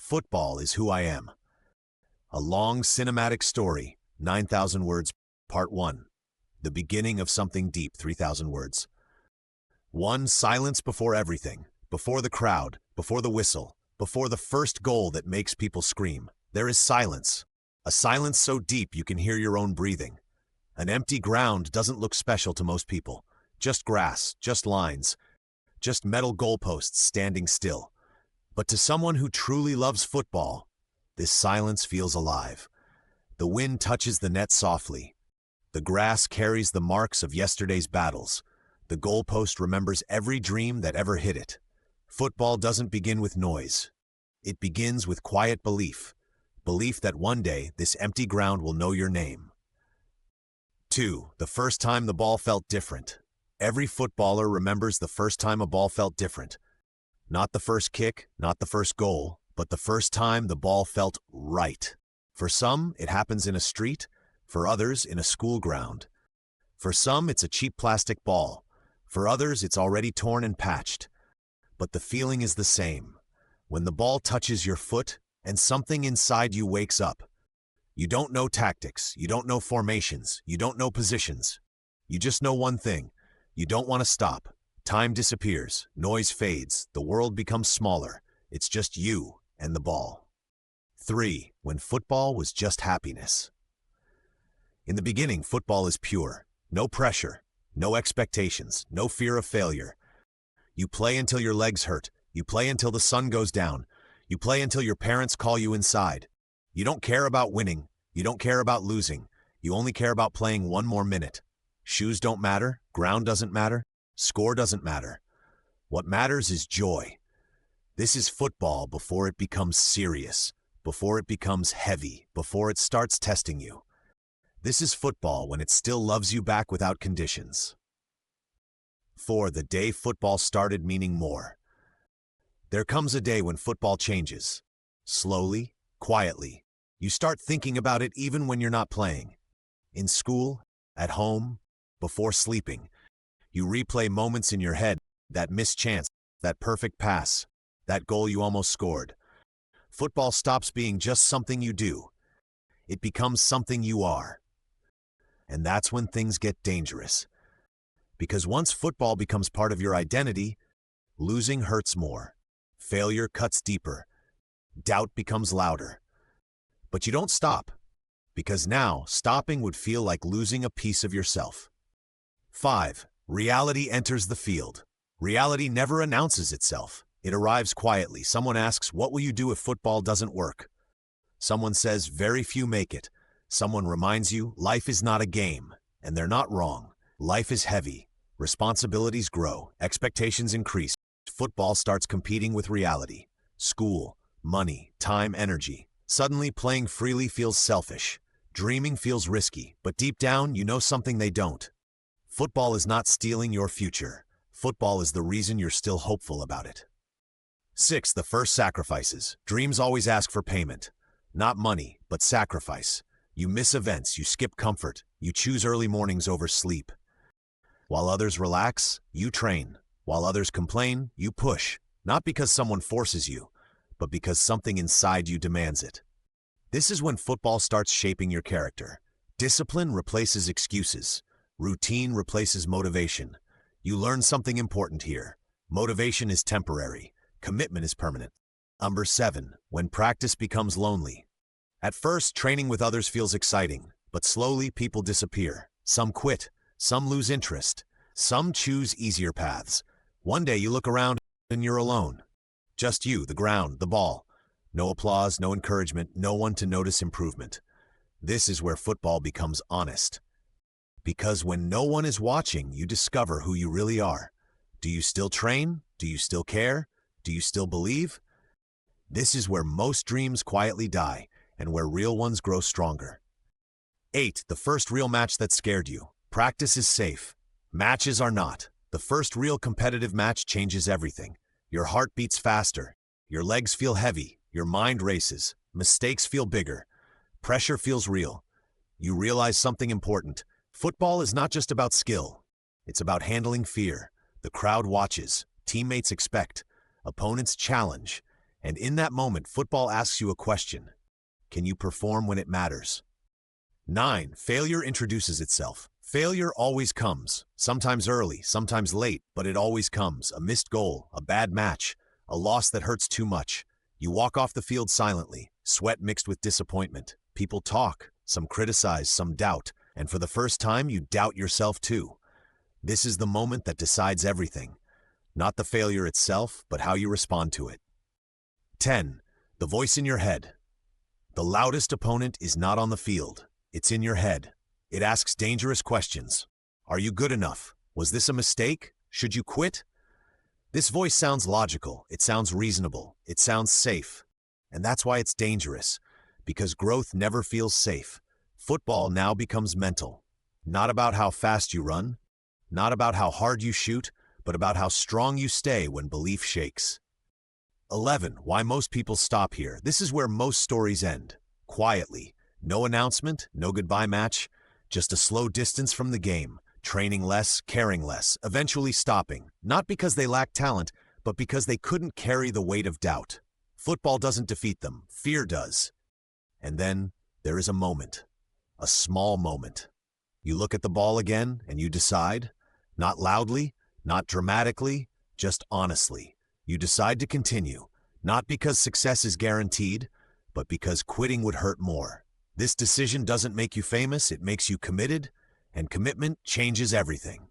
Football is who I am. A long cinematic story, 9,000 words, part 1. The beginning of something deep, 3,000 words. 1. Silence before everything, before the crowd, before the whistle, before the first goal that makes people scream. There is silence. A silence so deep you can hear your own breathing. An empty ground doesn't look special to most people. Just grass, just lines, just metal goalposts standing still. But to someone who truly loves football, this silence feels alive. The wind touches the net softly. The grass carries the marks of yesterday's battles. The goalpost remembers every dream that ever hit it. Football doesn't begin with noise. It begins with quiet belief. Belief that one day this empty ground will know your name. 2. The first time the ball felt different. Every footballer remembers the first time a ball felt different. Not the first kick, not the first goal, but the first time the ball felt right. For some, it happens in a street. For others, in a school ground. For some, it's a cheap plastic ball. For others, it's already torn and patched. But the feeling is the same. When the ball touches your foot and something inside you wakes up. You don't know tactics, you don't know formations, you don't know positions. You just know one thing. You don't want to stop. Time disappears, noise fades, the world becomes smaller. It's just you and the ball. 3. When football was just happiness. In the beginning, football is pure. No pressure, no expectations, no fear of failure. You play until your legs hurt. You play until the sun goes down. You play until your parents call you inside. You don't care about winning. You don't care about losing. You only care about playing one more minute. Shoes don't matter. Ground doesn't matter. Score doesn't matter. What matters is joy. This is football before it becomes serious, before it becomes heavy, before it starts testing you. This is football when it still loves you back without conditions. 4. The day football started meaning more. There comes a day when football changes. Slowly, quietly. You start thinking about it even when you're not playing. In school, at home, before sleeping. You replay moments in your head, that missed chance, that perfect pass, that goal you almost scored. Football stops being just something you do. It becomes something you are. And that's when things get dangerous. Because once football becomes part of your identity, losing hurts more. Failure cuts deeper. Doubt becomes louder. But you don't stop. Because now, stopping would feel like losing a piece of yourself. 5. Reality enters the field. Reality never announces itself. It arrives quietly. Someone asks, "What will you do if football doesn't work?" Someone says, "Very few make it." Someone reminds you, life is not a game. And they're not wrong. Life is heavy. Responsibilities grow. Expectations increase. Football starts competing with reality. School, money, time, energy. Suddenly, playing freely feels selfish. Dreaming feels risky. But deep down, you know something they don't. Football is not stealing your future. Football is the reason you're still hopeful about it. 6. The first sacrifices. Dreams always ask for payment. Not money, but sacrifice. You miss events, you skip comfort, you choose early mornings over sleep. While others relax, you train. While others complain, you push. Not because someone forces you, but because something inside you demands it. This is when football starts shaping your character. Discipline replaces excuses. Routine replaces motivation. You learn something important here. Motivation is temporary. Commitment is permanent. Number 7. When practice becomes lonely. At first, training with others feels exciting, but slowly people disappear. Some quit. Some lose interest. Some choose easier paths. One day you look around and you're alone. Just you, the ground, the ball. No applause, no encouragement, no one to notice improvement. This is where football becomes honest. Because when no one is watching, you discover who you really are. Do you still train? Do you still care? Do you still believe? This is where most dreams quietly die and where real ones grow stronger. 8. The first real match that scared you. Practice is safe. Matches are not. The first real competitive match changes everything. Your heart beats faster. Your legs feel heavy. Your mind races. Mistakes feel bigger. Pressure feels real. You realize something important. Football is not just about skill. It's about handling fear. The crowd watches. Teammates expect. Opponents challenge. And in that moment, football asks you a question. Can you perform when it matters? 9. Failure introduces itself. Failure always comes, sometimes early, sometimes late, but it always comes. A missed goal, a bad match, a loss that hurts too much. You walk off the field silently, sweat mixed with disappointment. People talk, some criticize, some doubt, and for the first time, you doubt yourself too. This is the moment that decides everything. Not the failure itself, but how you respond to it. 10. The voice in your head. The loudest opponent is not on the field. It's in your head. It asks dangerous questions. Are you good enough? Was this a mistake? Should you quit? This voice sounds logical. It sounds reasonable. It sounds safe. And that's why it's dangerous, because growth never feels safe. Football now becomes mental. Not about how fast you run, not about how hard you shoot, but about how strong you stay when belief shakes. 11. Why most people stop here. This is where most stories end. Quietly. No announcement, no goodbye match, just a slow distance from the game, training less, caring less, eventually stopping, not because they lack talent, but because they couldn't carry the weight of doubt. Football doesn't defeat them, fear does. And then there is a moment, a small moment. You look at the ball again and you decide, not loudly, not dramatically, just honestly. You decide to continue, not because success is guaranteed, but because quitting would hurt more. This decision doesn't make you famous, it makes you committed, and commitment changes everything.